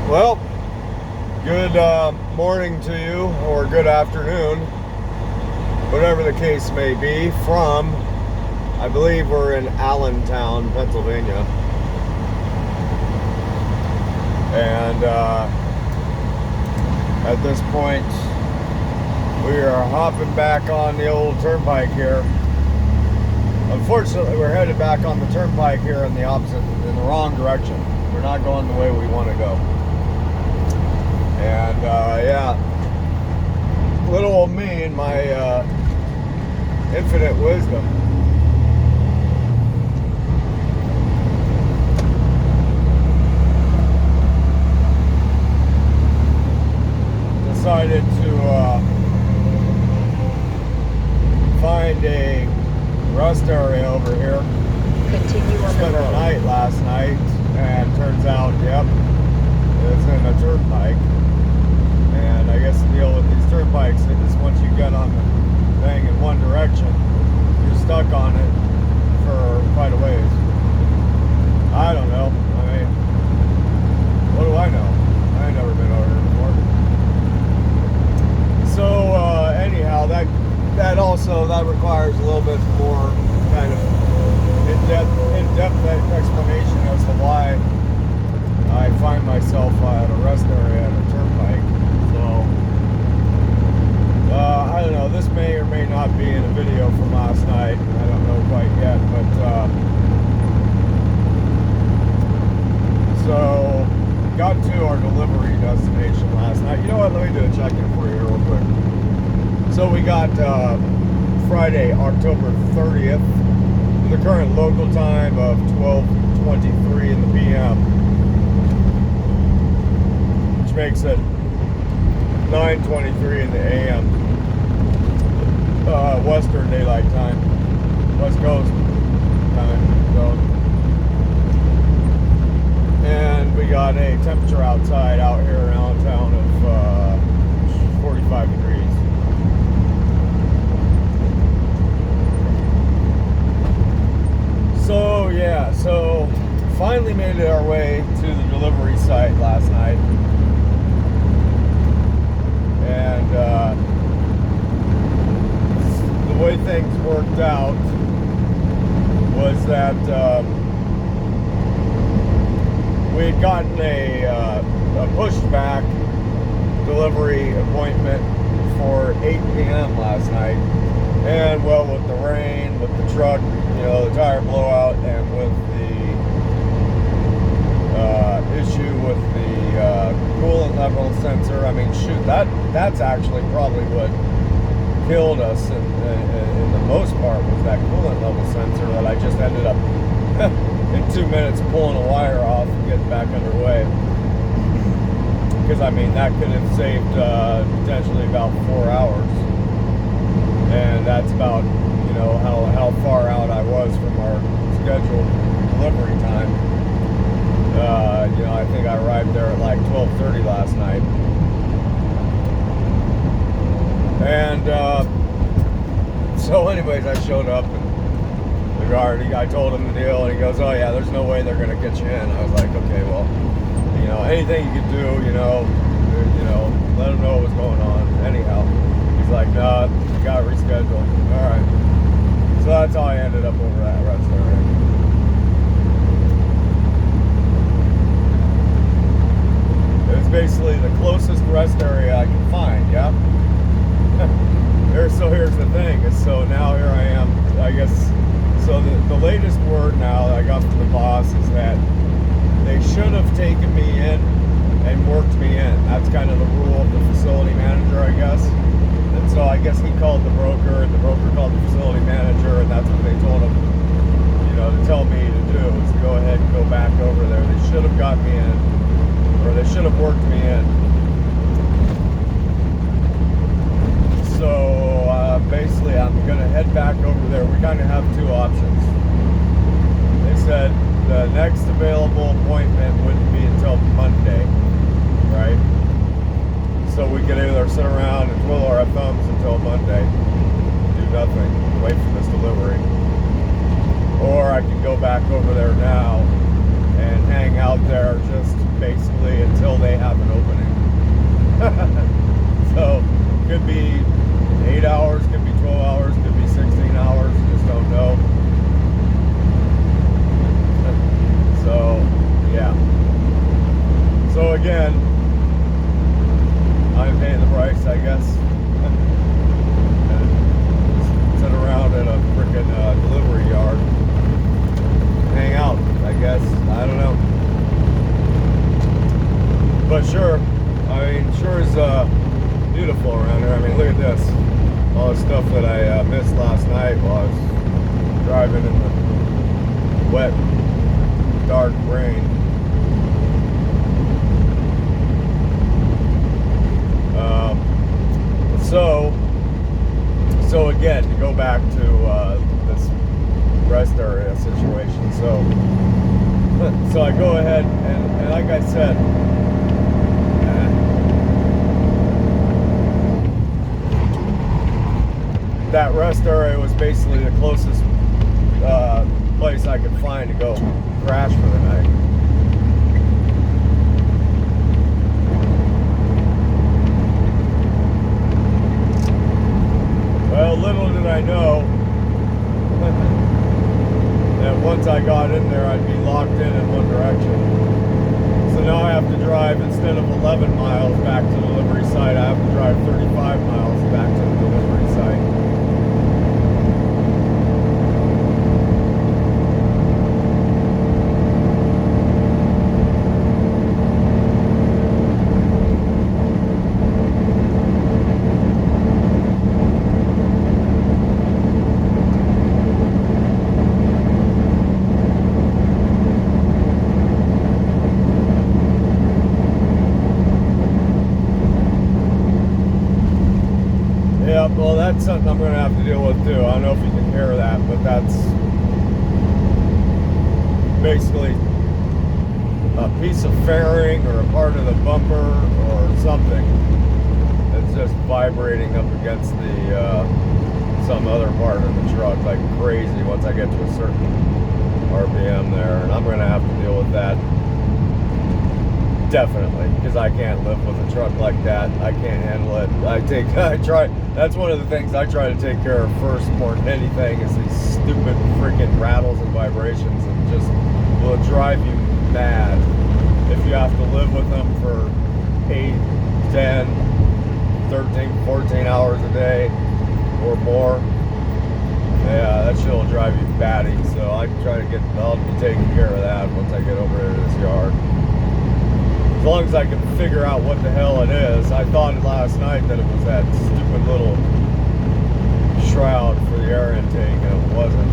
Well, good morning to you, or good afternoon, whatever the case may be, from, I believe we're in Allentown, Pennsylvania. And at this point, we are hopping back on the old turnpike here. Unfortunately, we're headed back on the turnpike here in the wrong direction. We're not going the way we want to go. And yeah, little old me and my infinite wisdom decided to find a rest area over here. Continue on Spent the the road. night last night, and turns out, yep, it's in a turnpike. And I guess the deal with these turnpikes is once you get on the thing in one direction, you're stuck on it for quite a ways. I don't know. I mean, what do I know? I ain't never been over here before. So anyhow, that requires a little bit more kind of in-depth explanation as to why I find myself at a rest area at a turnpike. So, I don't know, this may or may not be in a video from last night. I don't know quite yet, but, so, got to our delivery destination last night. You know what, let me do a check-in for you real quick. So we got, Friday, October 30th, the current local time of 12:23 in the p.m., which makes it 9:23 in the a.m. Western Daylight Time, West Coast time. So, and we got a temperature outside out here in Allentown of 45 degrees. So yeah, so finally made it our way to the delivery site last night. And the way things worked out was that we had gotten a pushed back delivery appointment for 8 p.m. last night. And well, with the rain, with the truck, you know, the tire blowout, and with the issue with the coolant level sensor, I mean, shoot, that's actually probably what killed us in the most part, was that coolant level sensor that I just ended up in 2 minutes pulling a wire off and getting back underway. Because I mean, that could have saved potentially about 4 hours. And that's about, you know, how far out I was from our scheduled delivery time. You know, I think I arrived there at like 12:30 last night. And so anyways, I showed up, and the guard, I told him the deal, and he goes, oh yeah, there's no way they're going to get you in. I was like, okay, well, you know, anything you could do, you know, let them know what's going on. Anyhow, he's like, nah, you got to reschedule. All right. So that's how I ended up over that rest area. It was basically the closest rest area I could find, yeah? So here's the thing, is so now here I am, I guess, so the latest word now that I got from the boss is that they should have taken me in and worked me in. That's kind of the rule of the facility manager, I guess. And so I guess he called the broker, and the broker called the facility manager, and that's what they told him, you know, to tell me to do, is to go ahead and go back over there. They should have got me in, or they should have worked me in. So basically I'm going to head back over there. We kind of have two options. They said the next available appointment wouldn't be until Monday, right? So we could either sit around and twiddle our thumbs until Monday, do nothing, wait for this delivery, or I could go back over there now and hang out there just basically until they But sure, I mean, sure is beautiful around here. I mean, look at this. All the stuff that I missed last night while I was driving in the wet, dark rain. So again, to go back to this rest area situation. So I go ahead and like I said, that rest area was basically the closest place I could find to go crash for the night. Well, little did I know that once I got in there, I'd be locked in one direction. So now I have to drive, instead of 11 miles back to the delivery site, I have to drive 35 miles back to the delivery site. Well, that's something I'm going to have to deal with too. I don't know if you can hear that, but that's basically a piece of fairing or a part of the bumper or something that's just vibrating up against the some other part of the truck like crazy once I get to a certain RPM there, and I'm going to have to deal with that. Definitely, because I can't live with a truck like that. I can't handle it. I try. That's one of the things I try to take care of first, more than anything, is these stupid freaking rattles and vibrations, and just will drive you mad if you have to live with them for 8, 10, 13, 14 hours a day or more. Yeah, that shit will drive you batty. So I try to I'll be taking care of that once I get over there to this yard. As long as I can figure out what the hell it is. I thought last night that it was that stupid little shroud for the air intake, and it wasn't.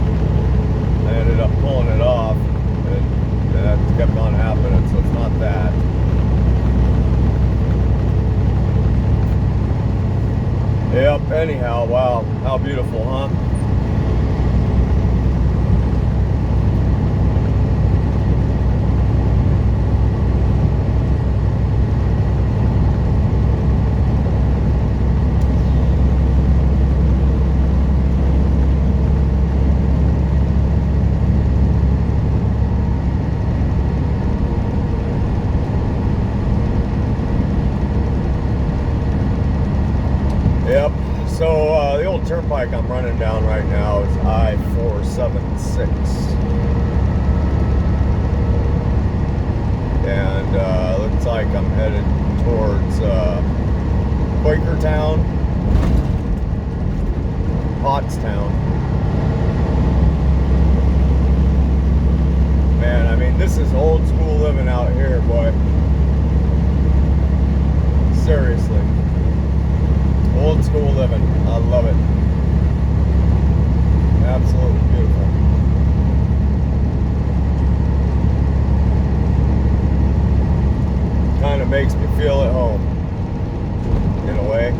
I ended up pulling it off, and that kept on happening, so it's not that. Yep, anyhow, wow, how beautiful, huh? Yep, so the old turnpike I'm running down right now is I-476. And looks like I'm headed towards Quakertown, Pottstown. Man, I mean, this is old school living out here, boy. Seriously. Old school living. I love it. Absolutely beautiful. Kind of makes me feel at home, in a way.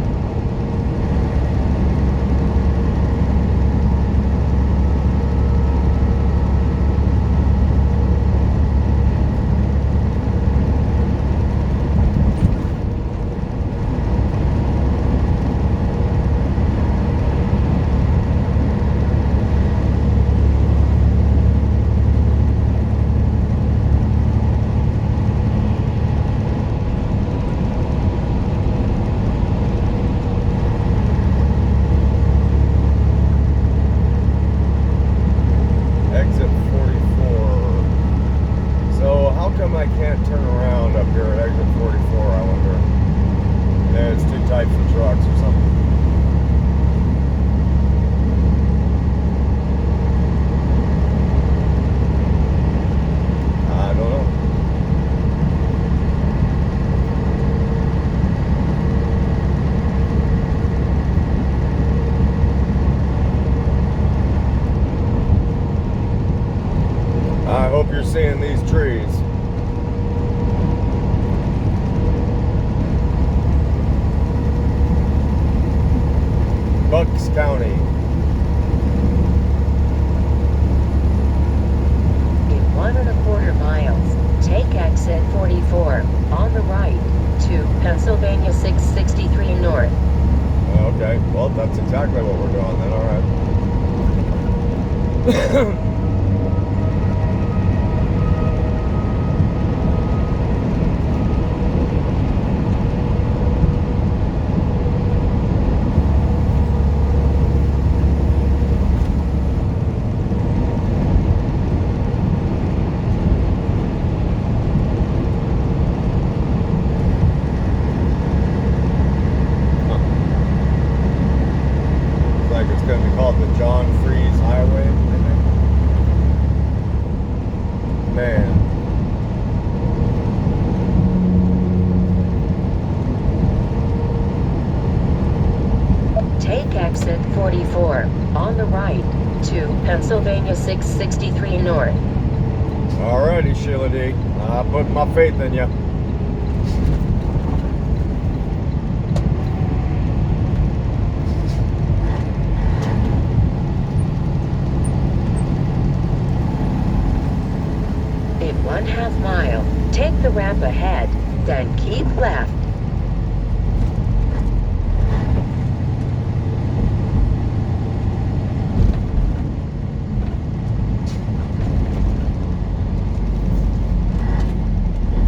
I can't turn around up here at exit 44, I wonder. Yeah, it's too tight for trucks or something. I don't know. County. In 1¼ miles, take exit 44 on the right to Pennsylvania 663 North. Okay, well, that's exactly what we're doing then, alright. It's going to be called the John Freeze Highway, I think. Man. Take exit 44 on the right to Pennsylvania 663 North. Alrighty, Sheila D. I put my faith in you. In 1/2 mile, take the ramp ahead, then keep left.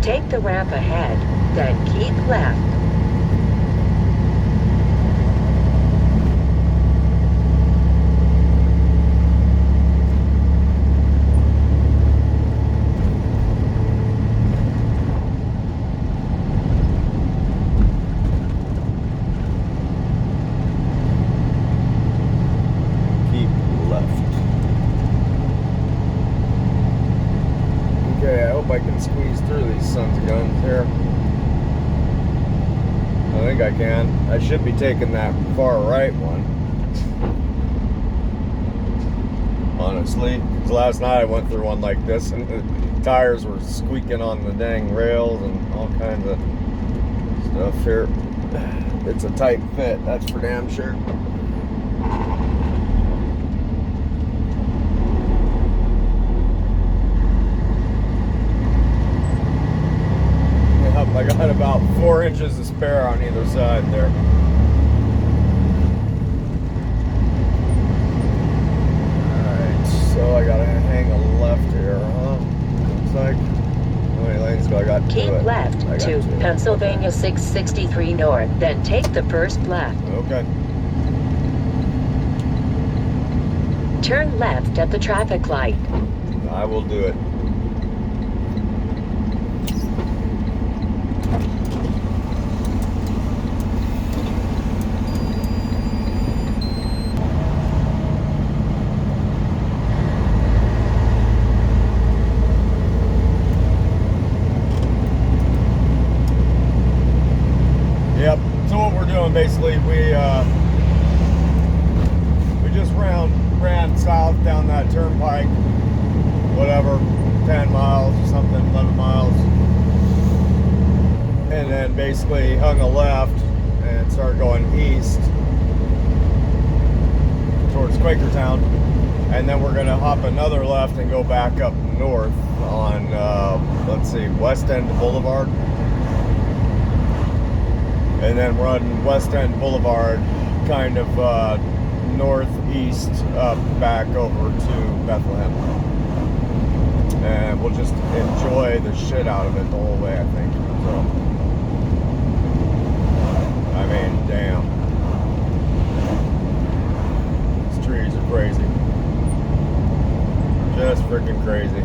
Take the ramp ahead, then keep left. Okay, I hope I can squeeze through these sons of guns here. I think I can. I should be taking that far right one. Honestly, because last night I went through one like this and the tires were squeaking on the dang rails and all kinds of stuff here. It's a tight fit, that's for damn sure. I got about 4 inches of spare on either side there. Alright, so I gotta hang a left here, huh? Looks like. How many lanes do I got to Keep it? left to Pennsylvania 663 North, then take the first left. Okay. Turn left at the traffic light. I will do it. Yep. So what we're doing basically, we just ran south down that turnpike, whatever, 10 miles or something, 11 miles, and then basically hung a left and started going east towards Quakertown, and then we're gonna hop another left and go back up north on let's see, West End Boulevard. And then run West End Boulevard kind of northeast up back over to Bethlehem. And we'll just enjoy the shit out of it the whole way, I think. So, I mean, damn. These trees are crazy. Just freaking crazy.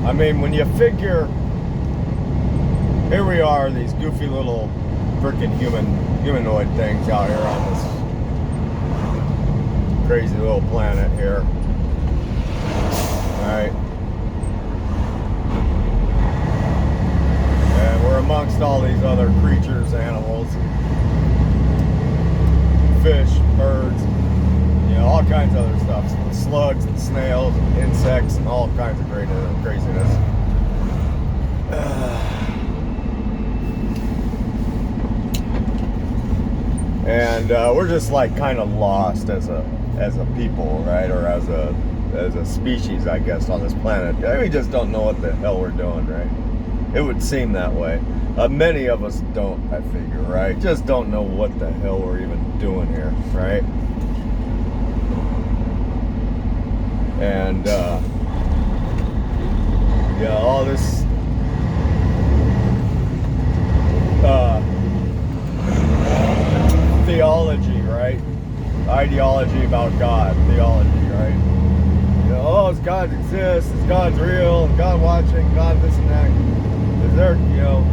I mean, when you figure... Here we are, these goofy little freaking humanoid things out here on this crazy little planet here. Alright. And we're amongst all these other creatures, animals, fish, birds, you know, all kinds of other stuff. Slugs and snails and insects and all kinds of craziness. And we're just like kind of lost as a people, right? Or as a species, I guess, on this planet. We just don't know what the hell we're doing, right? It would seem that way. Many of us don't, I figure, right? Just don't know what the hell we're even doing here, right? And yeah, all this theology, right? Ideology about God, theology, right? You know, oh, does God exist? Is God's real? Is God watching? God this and that? Is there, you know?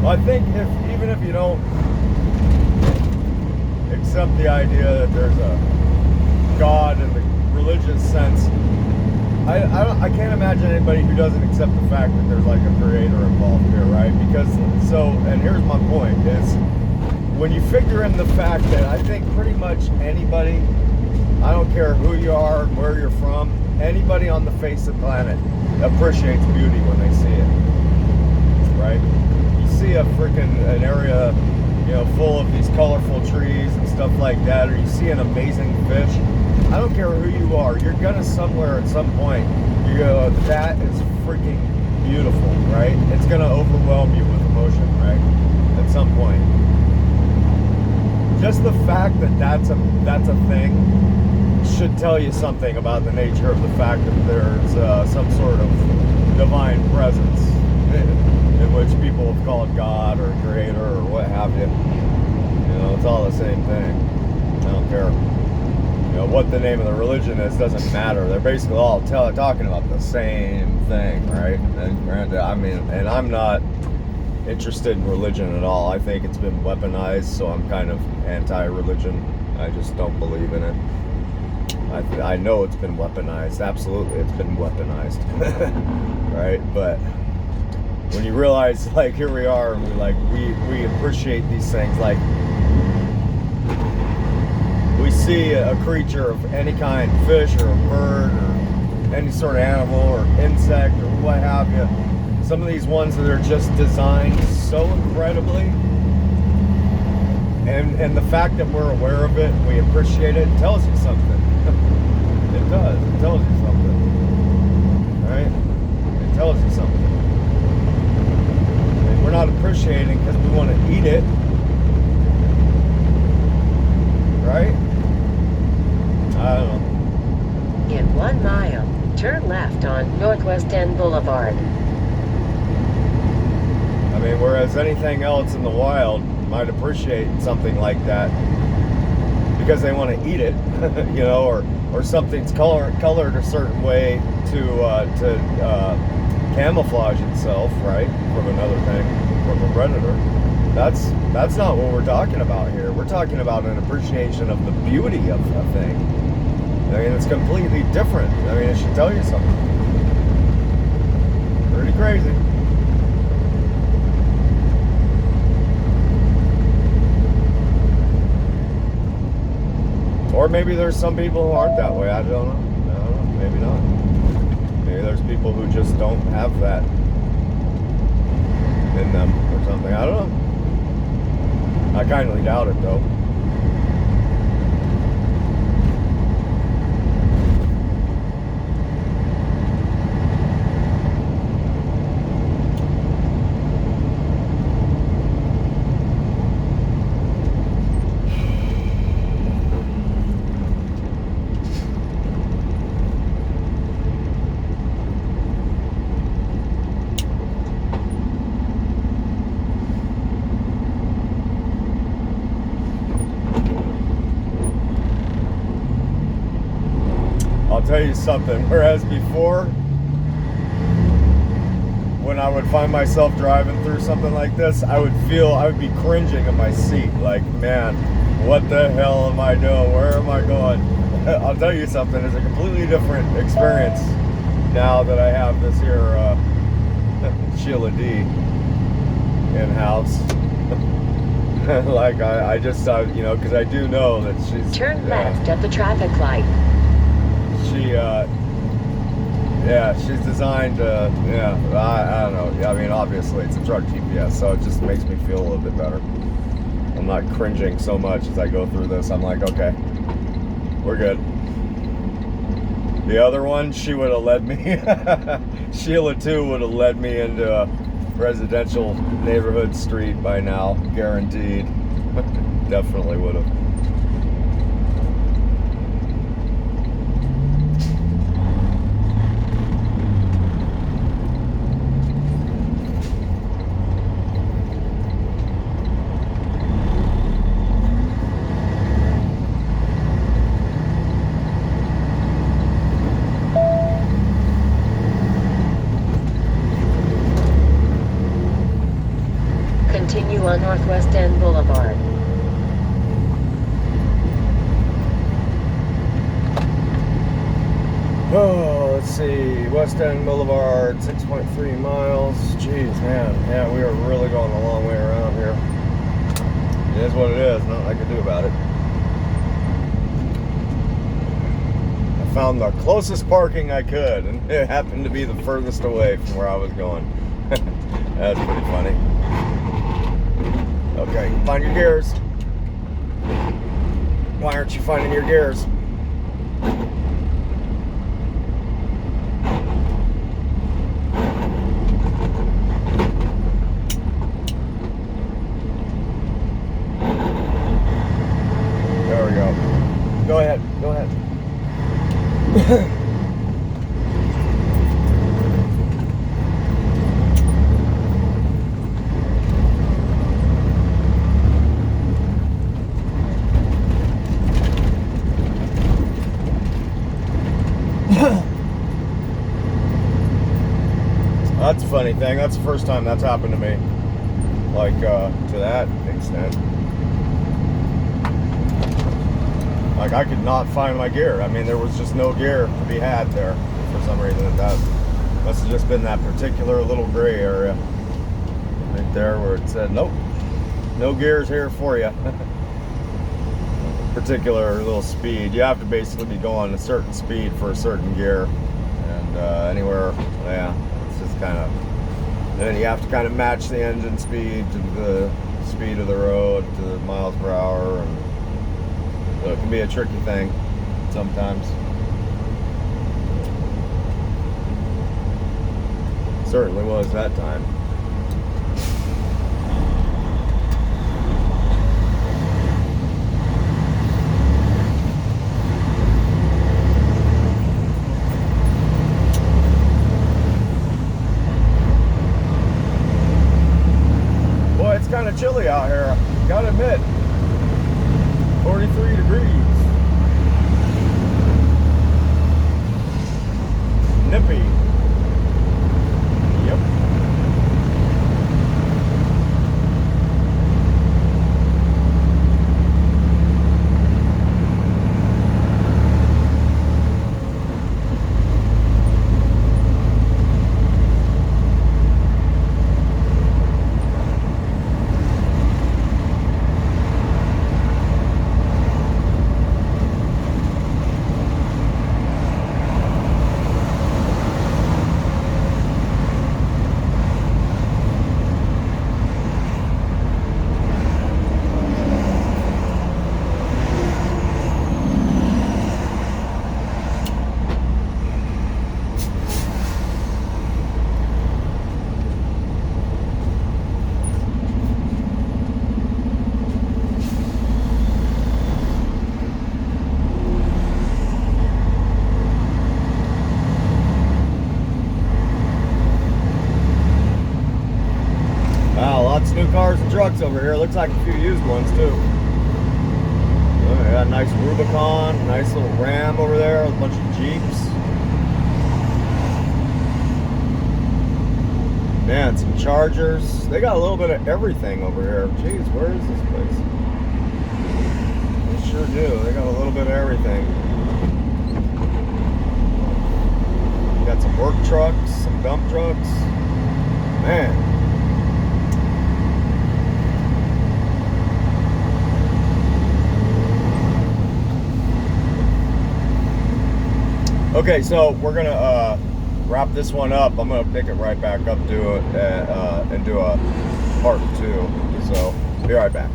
Well, I think even if you don't accept the idea that there's a God in the religious sense, I can't imagine anybody who doesn't accept the fact that there's like a creator involved here, right? Because and here's my point, is when you figure in the fact that I think pretty much anybody, I don't care who you are, where you're from, anybody on the face of the planet appreciates beauty when they see it, right? You see an area, you know, full of these colorful trees and stuff like that, or you see an amazing fish, I don't care who you are, you're gonna somewhere at some point, you go, that is freaking beautiful, right? It's gonna overwhelm you with emotion, right? At some point. Just the fact that that's a thing should tell you something about the nature of the fact that there's some sort of divine presence in which people have called God or Creator or what have you. You know, it's all the same thing. I don't care. You know, what the name of the religion is doesn't matter. They're basically all talking about the same thing, right? And granted, I mean, and I'm not interested in religion at all. I think it's been weaponized, so I'm kind of anti-religion. I just don't believe in it. I know it's been weaponized. Absolutely, it's been weaponized. Right? But when you realize, like, here we are, and we appreciate these things, like, we see a creature of any kind, fish or a bird or any sort of animal or insect or what have you. Some of these ones that are just designed so incredibly, and the fact that we're aware of it, we appreciate it, tells you something. It does. It tells you something. Right? It tells you something. And we're not appreciating because we want to eat it. Right? I don't know. In 1 mile, turn left on Northwest End Boulevard. I mean, whereas anything else in the wild might appreciate something like that because they want to eat it, you know, or something's colored a certain way to camouflage itself, right, from another thing, from a predator. That's not what we're talking about here. We're talking about an appreciation of the beauty of a thing. I mean, it's completely different. I mean, it should tell you something. Pretty crazy. Or maybe there's some people who aren't that way. I don't know. Maybe not. Maybe there's people who just don't have that in them or something. I don't know. I kindly doubt it, though. I'll tell you something, whereas before, when I would find myself driving through something like this, I would be cringing in my seat, like, man, what the hell am I doing? Where am I going? I'll tell you something, it's a completely different experience now that I have this here Sheila D in-house. Like, I just, you know, because I do know that she's... Turn left at the traffic light. She's designed to, I don't know. I mean, obviously it's a truck GPS, so it just makes me feel a little bit better. I'm not cringing so much as I go through this. I'm like, okay, we're good. The other one, she would have led me, Sheila too would have led me into a residential neighborhood street by now, guaranteed. Definitely would have. Continue on Northwest End Boulevard. Oh, let's see. West End Boulevard, 6.3 miles. Jeez, man. Yeah, we are really going a long way around here. It is what it is. Nothing I can do about it. I found the closest parking I could, and it happened to be the furthest away from where I was going. That's pretty funny. Okay, find your gears. Why aren't you finding your gears? There we go. Go ahead. Go ahead. That's a funny thing. That's the first time that's happened to me. Like, to that extent. Like, I could not find my gear. I mean, there was just no gear to be had there for some reason. That must have just been that particular little gray area right there where it said, nope, no gears here for you. Particular little speed. You have to basically be going a certain speed for a certain gear. And anywhere, yeah, it's just kind of, and then you have to kind of match the engine speed to the speed of the road, to the miles per hour, and so it can be a tricky thing sometimes. Certainly was that time. Boy, it's kind of chilly out here, gotta admit. 43 degrees. Nippy. Yep. Wow, lots of new cars and trucks over here. Looks like a few used ones too. Oh, we got a nice Rubicon, nice little Ram over there, a bunch of Jeeps. Man, some Chargers. They got a little bit of everything over here. Jeez, where is this place? They sure do. They got a little bit of everything. Got some work trucks, some dump trucks. Man. Okay, so we're gonna wrap this one up. I'm gonna pick it right back up, do it and do a part 2. So be right back.